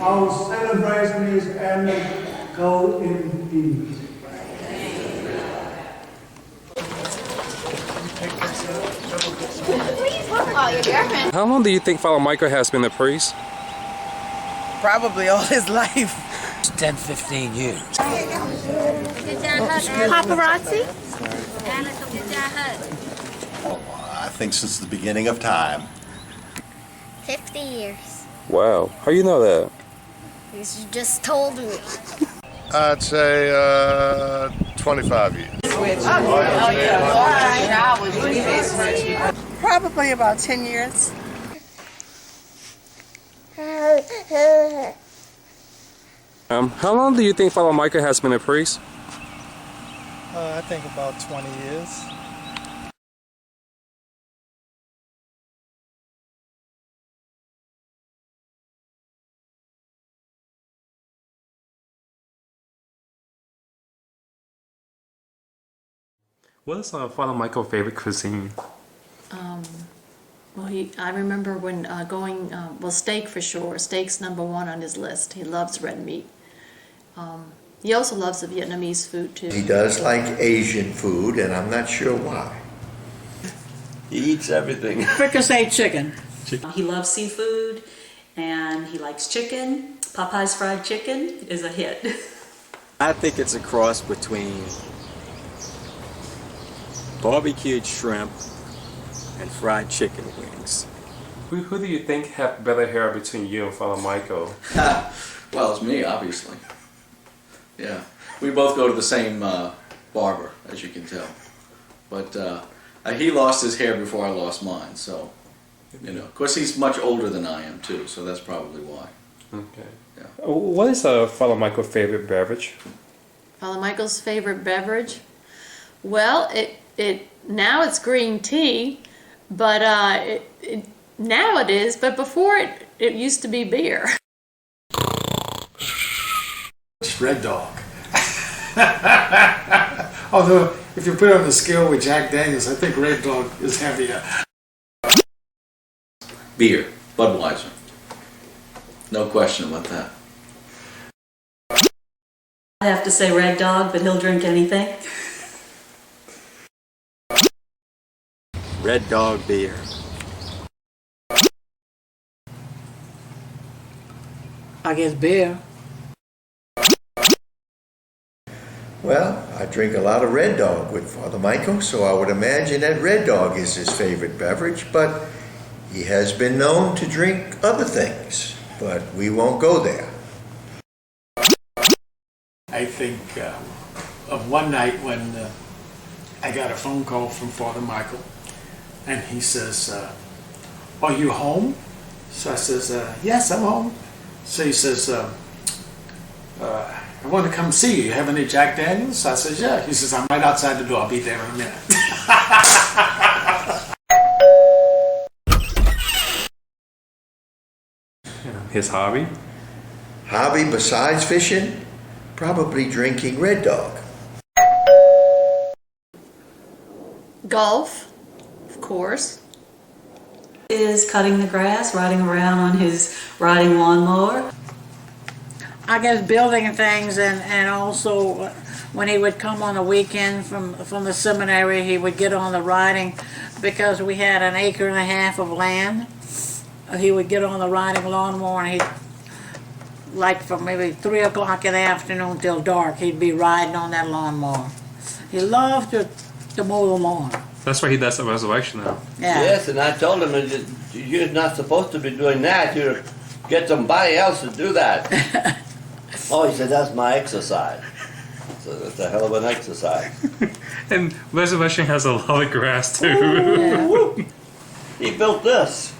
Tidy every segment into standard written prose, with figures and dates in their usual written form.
Our celebration is ended. Go in peace. How long do you think Father Michael has been a priest? Probably all his life. 10, 15 years. Paparazzi? I think since the beginning of time. 50 years. Wow, how you know that? Because you just told me. I'd say 25 years. Probably about 10 years. How long do you think Father Michael has been a priest? I think about 20 years. What is Father Michael's favorite cuisine? Well, I remember when well, steak for sure. Steak's #1 on his list. He loves red meat. He also loves the Vietnamese food too. He does like Asian food, and I'm not sure why. He eats everything. Fricassee chicken. He loves seafood, and he likes chicken. Popeye's fried chicken is a hit. I think it's a cross between barbecued shrimp and fried chicken wings. Who do you think have better hair between you and Father Michael? Well, it's me, obviously. Yeah, we both go to the same barber, as you can tell. But he lost his hair before I lost mine, so, you know. Of course, he's much older than I am, too, so that's probably why. Okay. Yeah. What is Father Michael's favorite beverage? Father Michael's favorite beverage? Well, now it's green tea, but now it is. But before it used to be beer. It's Red Dog. Although, if you put it on the scale with Jack Daniels, I think Red Dog is heavier. Beer, Budweiser. No question about that. I have to say Red Dog, but he'll drink anything. Red Dog beer. I guess beer. Well, I drink a lot of Red Dog with Father Michael, so I would imagine that Red Dog is his favorite beverage, but he has been known to drink other things, but we won't go there. I think of one night when I got a phone call from Father Michael, and he says, are you home? So I says, yes, I'm home. So he says, I want to come see you. You have any Jack Daniels? So I says, yeah. He says, I'm right outside the door. I'll be there in a minute. His hobby? Hobby besides fishing? Probably drinking Red Dog. Golf, of course. Is cutting the grass, riding around on his riding lawnmower. I guess building things, and also when he would come on the weekend from the seminary, he would get on the riding, because we had 1.5 acres of land. He would get on the riding lawnmower, and he'd, like from maybe 3 o'clock in the afternoon till dark, he'd be riding on that lawnmower. He loved to mow the lawn. That's why he does the resurrection now. Yeah. Yes, and I told him that you're not supposed to be doing that. You get somebody else to do that. Oh, he said, that's my exercise. So that's a hell of an exercise. And resurrection has a lot of grass too. Yeah. He built this.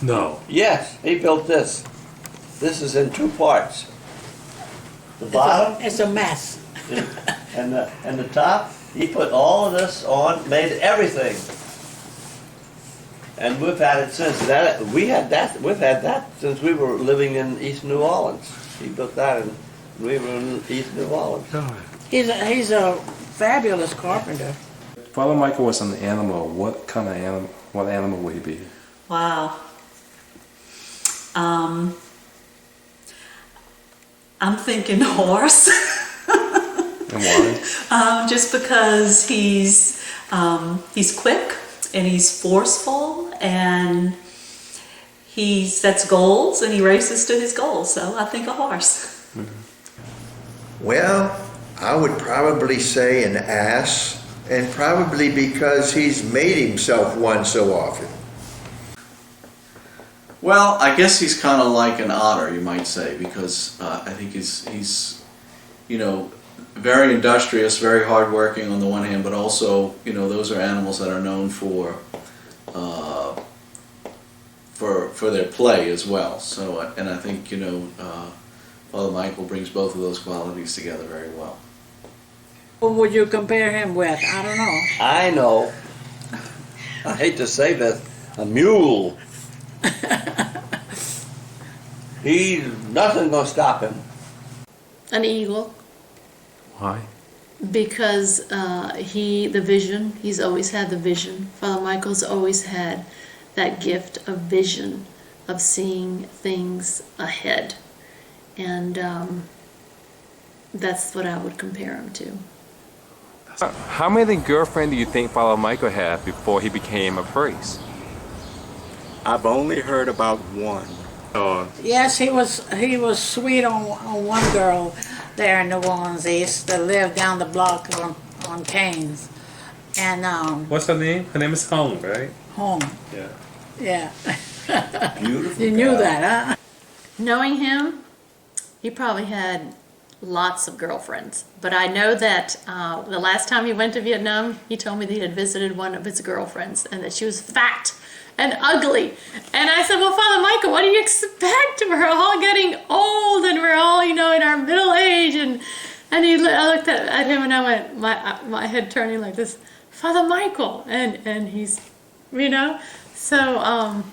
No. Yes, he built this. This is in 2 parts. The bottom It's a mess. and the top. He put all of this on, made everything. And we've had it since. We've had that since we were living in East New Orleans. He built that, and we were in East New Orleans. He's a fabulous carpenter. Father Michael was an animal. What kind of animal? What animal would he be? Wow. I'm thinking horse. And why? Just because he's quick and he's forceful and he sets goals and he races to his goals. So I think a horse. Well, I would probably say an ass, and probably because he's made himself one so often. Well, I guess he's kind of like an otter, you might say, because I think he's you know, very industrious, very hardworking on the one hand, but also, you know, those are animals that are known for their play as well. So, and I think, you know, Father Michael brings both of those qualities together very well. Who would you compare him with? I don't know. I know. I hate to say this, a mule. Nothing gonna stop him. An eagle. Why? Because the vision, he's always had the vision. Father Michael's always had that gift of vision, of seeing things ahead. And that's what I would compare him to. How many girlfriends do you think Father Michael had before he became a priest? I've only heard about one. Yes, he was sweet on one girl there in New Orleans East that lived down the block on Canes. And What's her name? Her name is Phong, right? Home. Yeah. Yeah. Beautiful. You knew that, huh? Knowing him, he probably had lots of girlfriends. But I know that the last time he went to Vietnam, he told me that he had visited one of his girlfriends and that she was fat and ugly. And I said, well, Father Michael, what do you expect? We're all getting old and we're all, you know, in our middle age. And I looked at him and I went, my head turning like this, Father Michael. And he's, you know, so,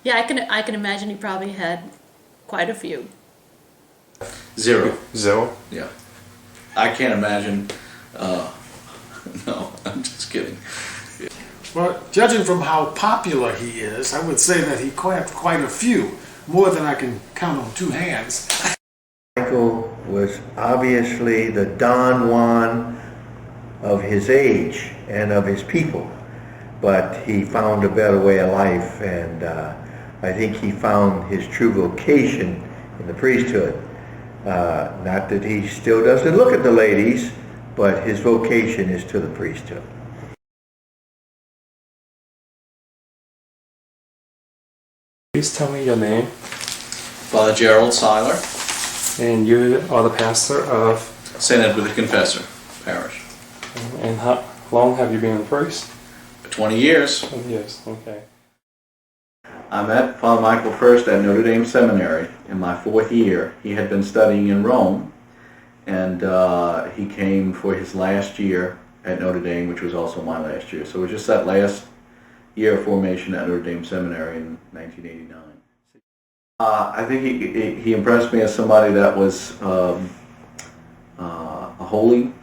yeah, I can imagine he probably had quite a few. Zero. Zero? Yeah. I can't imagine. No, I'm just kidding. Well, judging from how popular he is, I would say that he quite a few, more than I can count on two hands. Michael was obviously the Don Juan of his age and of his people, but he found a better way of life, and I think he found his true vocation in the priesthood. Not that he still doesn't look at the ladies, but his vocation is to the priesthood. Please tell me your name. Father Gerald Seiler, And you are the pastor of... St. Edward the Confessor Parish. And how long have you been a priest? 20 years. 20 years, okay. I met Father Michael first at Notre Dame Seminary in my 4th year. He had been studying in Rome, and he came for his last year at Notre Dame, which was also my last year. So it was just that last year of formation at Notre Dame Seminary in 1989. I think he impressed me as somebody that was a holy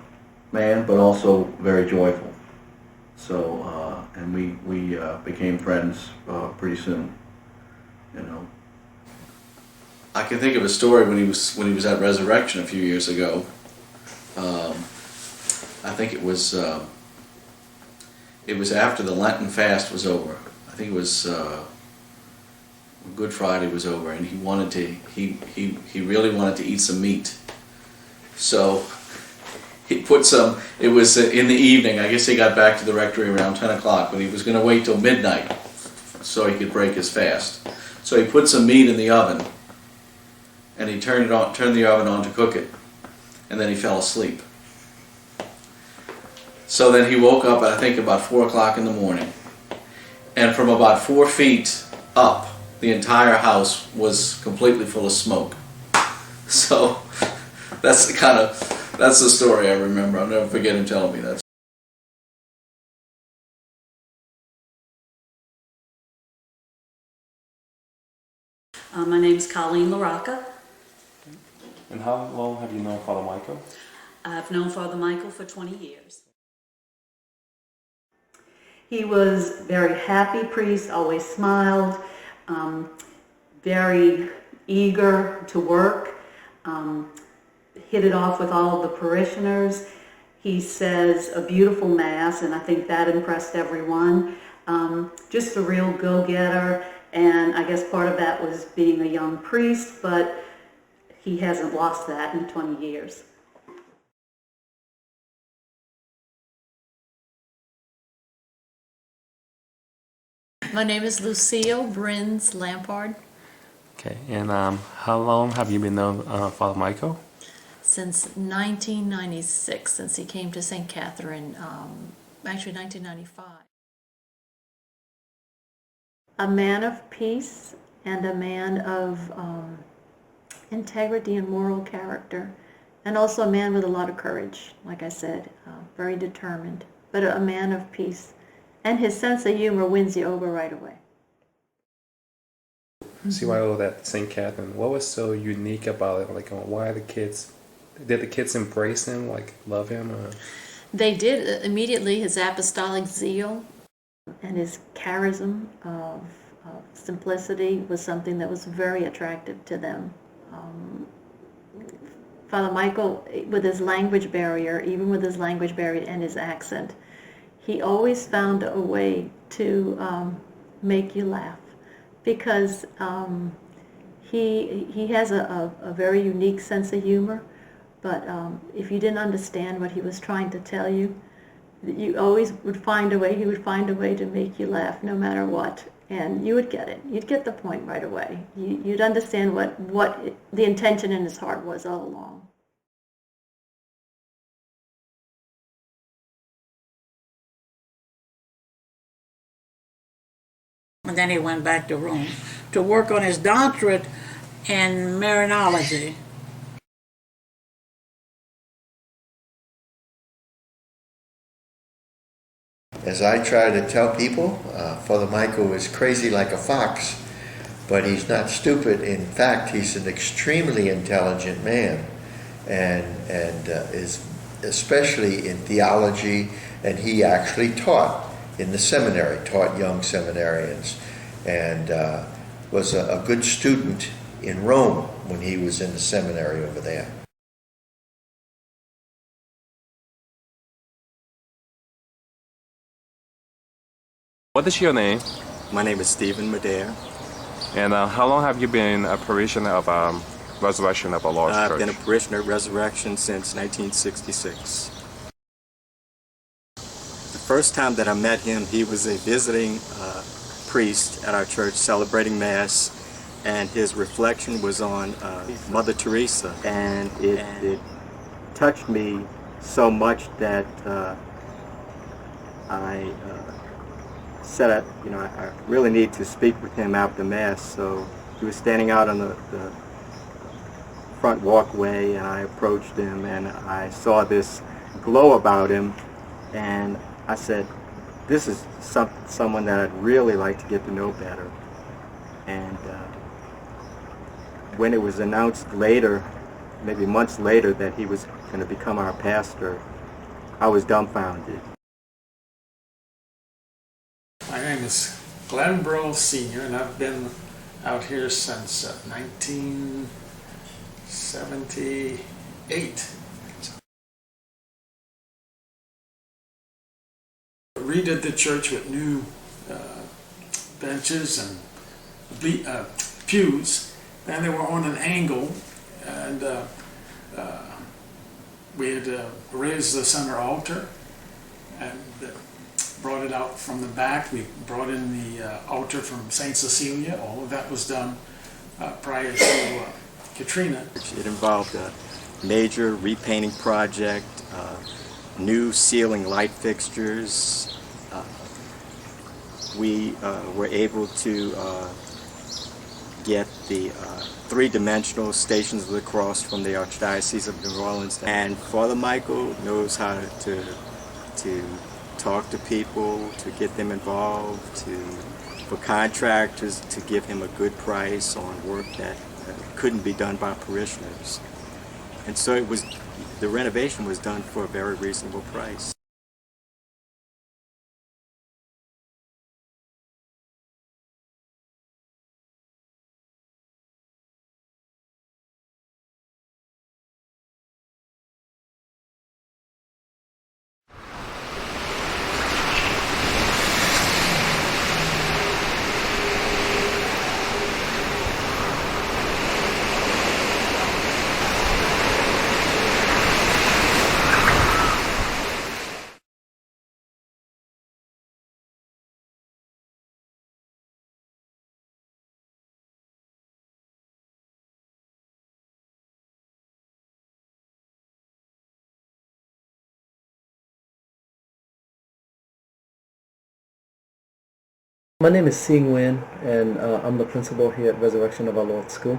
man, but also very joyful. So, and we became friends pretty soon. You know, I can think of a story when he was at Resurrection a few years ago. I think it was after the Lenten fast was over. I think it was Good Friday was over, and he really wanted to eat some meat. So he put some. It was in the evening. I guess he got back to the rectory around 10 o'clock, but he was going to wait till midnight so he could break his fast. So he put some meat in the oven, and he turned the oven on to cook it, and then he fell asleep. So then he woke up at, I think, about 4 o'clock in the morning, and from about 4 feet up, the entire house was completely full of smoke. So that's the story I remember. I'll never forget him telling me that. My name's Colleen LaRocca. And how long have you known Father Michael? I've known Father Michael for 20 years. He was a very happy priest, always smiled, very eager to work. hit it off with all of the parishioners. He says a beautiful mass, and I think that impressed everyone. Just a real go-getter, and I guess part of that was being a young priest, but he hasn't lost that in 20 years. My name is Lucille Brins Lampard. Okay, and how long have you been known Father Michael? Since 1996, since he came to St. Catherine, actually 1995. A man of peace and a man of integrity and moral character, and also a man with a lot of courage, like I said, very determined, but a man of peace. And his sense of humor wins you over right away. See why all that St. Catherine. What was so unique about it? Like, why did the kids embrace him, like love him? Or? They did immediately. His apostolic zeal and his charism of simplicity was something that was very attractive to them. Father Michael, with his language barrier, even with his language barrier and his accent, he always found a way to make you laugh, because he has a very unique sense of humor, but if you didn't understand what he was trying to tell you, you always would find a way, he would find a way to make you laugh no matter what, and you would get it. You'd get the point right away. You'd understand what the intention in his heart was all along. And then he went back to Rome to work on his doctorate in marinology. As I try to tell people, Father Michael is crazy like a fox, but he's not stupid. In fact, he's an extremely intelligent man, and is especially in theology, and he actually taught in the seminary, taught young seminarians, and was a good student in Rome when he was in the seminary over there. What is your name? My name is Stephen Medea. And how long have you been a parishioner of Resurrection of our Lord's Church? I've been a parishioner at Resurrection since 1966. The first time that I met him, he was a visiting priest at our church celebrating Mass, and his reflection was on Mother Teresa, and it touched me so much that I said, I really need to speak with him after Mass. So he was standing out on the front walkway, and I approached him, and I saw this glow about him, and I said, this is someone that I'd really like to get to know better. And when it was announced later, maybe months later, that he was going to become our pastor, I was dumbfounded. My name is Glenn Burl Sr., and I've been out here since 1978. Redid the church with new benches and pews. Then they were on an angle, and we had raised the center altar and brought it out from the back. We brought in the altar from St. Cecilia. All of that was done prior to Katrina. It involved a major repainting project, new ceiling light fixtures. We were able to get the three-dimensional Stations of the Cross from the Archdiocese of New Orleans. And Father Michael knows how to talk to people, to get them involved, for contractors to give him a good price on work that couldn't be done by parishioners. And so the renovation was done for a very reasonable price. My name is Sing Nguyen, and I'm the principal here at Resurrection of Our Lord School.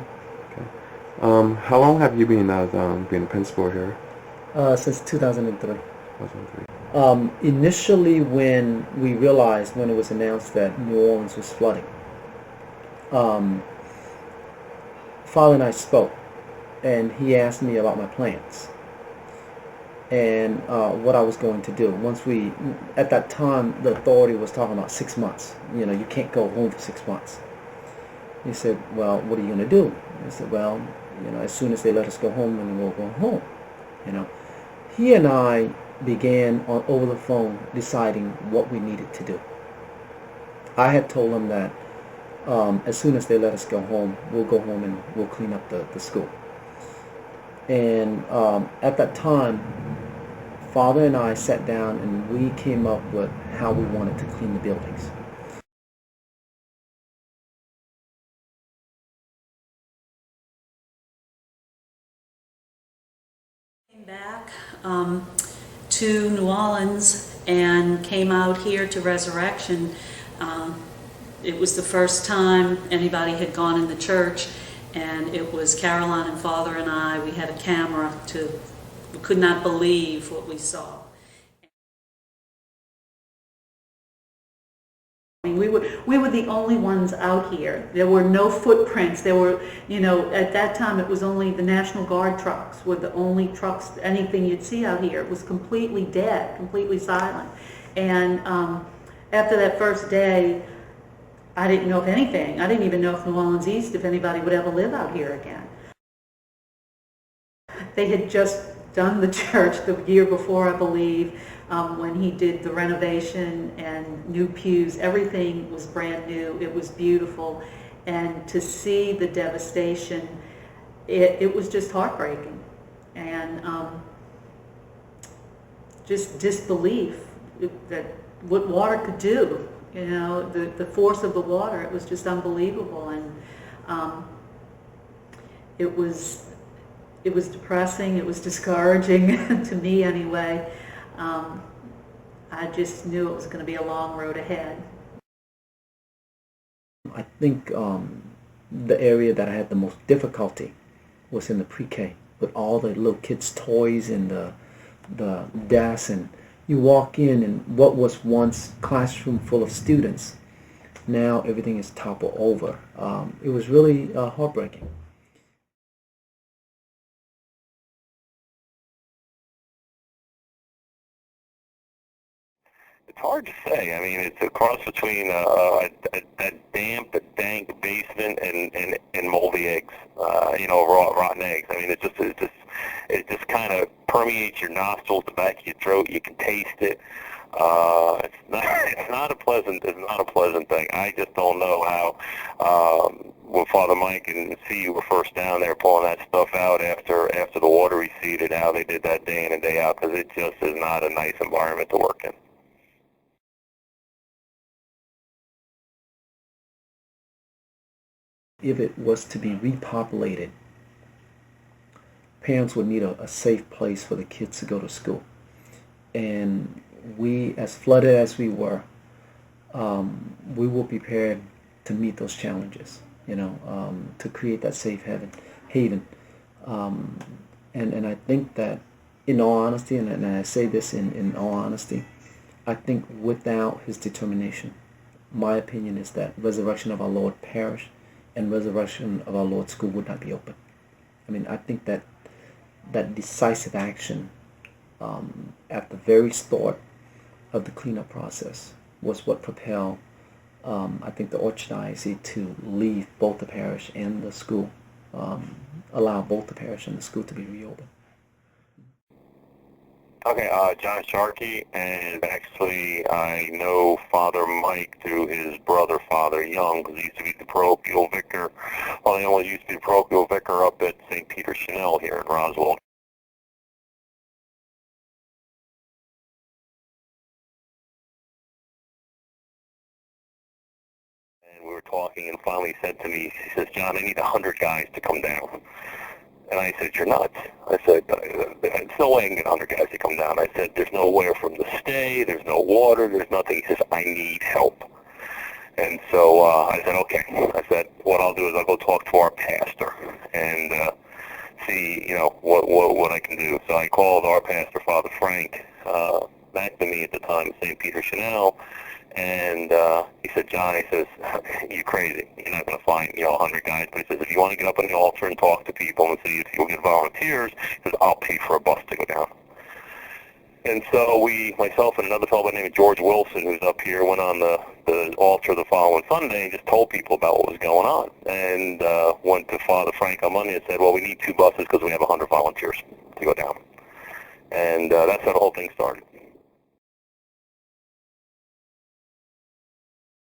How long have you been being a principal here? Since 2003. Initially, when we realized, when it was announced that New Orleans was flooding, Father and I spoke, and he asked me about my plans and what I was going to do. At that time, the authority was talking about 6 months. You know, you can't go home for 6 months. He said, well, what are you going to do? I said, well, you know, as soon as they let us go home, then we'll go home. You know, he and I began over the phone deciding what we needed to do. I had told him that as soon as they let us go home, we'll go home and we'll clean up the school. And at that time, Father and I sat down and we came up with how we wanted to clean the buildings. Came back to New Orleans and came out here to Resurrection. It was the first time anybody had gone in the church, and it was Caroline and Father and I. We had a camera. We could not believe what we saw. I mean, we were the only ones out here. There were no footprints. There were, you know, at that time it was only the National Guard trucks were the only trucks, anything you'd see out here. It was completely dead, completely silent. And after that first day, I didn't know if anything. I didn't even know if New Orleans East, if anybody would ever live out here again. They had just done the church the year before, I believe, when he did the renovation and new pews. Everything was brand new. It was beautiful. And to see the devastation, it was just heartbreaking. And just disbelief that what water could do. You know, the force of the water, it was just unbelievable. And it was depressing, it was discouraging to me anyway. I just knew it was going to be a long road ahead. I think the area that I had the most difficulty was in the pre-K, with all the little kids' toys and the desks, and you walk in and what was once classroom full of students, now everything is toppled over. It was really heartbreaking. It's hard to say. I mean, it's a cross between a damp, a dank basement and moldy eggs. Rotten eggs. I mean, it just kind of permeates your nostrils, the back of your throat. You can taste it. It's not a pleasant thing. I just don't know how when Father Mike and C were first down there pulling that stuff out after the water receded, how they did that day in and day out, because it just is not a nice environment to work in. If it was to be repopulated, parents would need a safe place for the kids to go to school. And we, as flooded as we were prepared to meet those challenges, to create that safe haven. And I think that, in all honesty, and I say this in all honesty, I think without his determination, my opinion is that Resurrection of Our Lord Parish and Resurrection of Our Lord School would not be open. I mean, I think that decisive action at the very start of the cleanup process was what propelled, I think, the Archdiocese to leave both the parish and the school, allow both the parish and the school to be reopened. Okay, John Sharkey, and actually I know Father Mike through his brother, Father Young, because he used to be the parochial vicar. Well, he only used to be the parochial vicar up at St. Peter Chanel here in Roswell. And we were talking, and finally he said to me, he says, John, I need 100 guys to come down. And I said, you're nuts. I said, there's no way I can get 100 guys to come down. I said, there's nowhere for them to stay, there's no water, there's nothing. He says, I need help. And so I said, okay. I said, what I'll do is I'll go talk to our pastor and see, what I can do. So I called our pastor, Father Frank, back to me at the time, St. Peter Chanel, and he said, John, he says, you're crazy. You're not going to find, 100 guys. But he says, if you want to get up on the altar and talk to people and see if you'll get volunteers, he says, I'll pay for a bus to go down. And so myself and another fellow by the name of George Wilson, who's up here, went on the altar the following Sunday and just told people about what was going on. And went to Father Frank on Monday and said, well, we need 2 buses because we have 100 volunteers to go down. And that's how the whole thing started.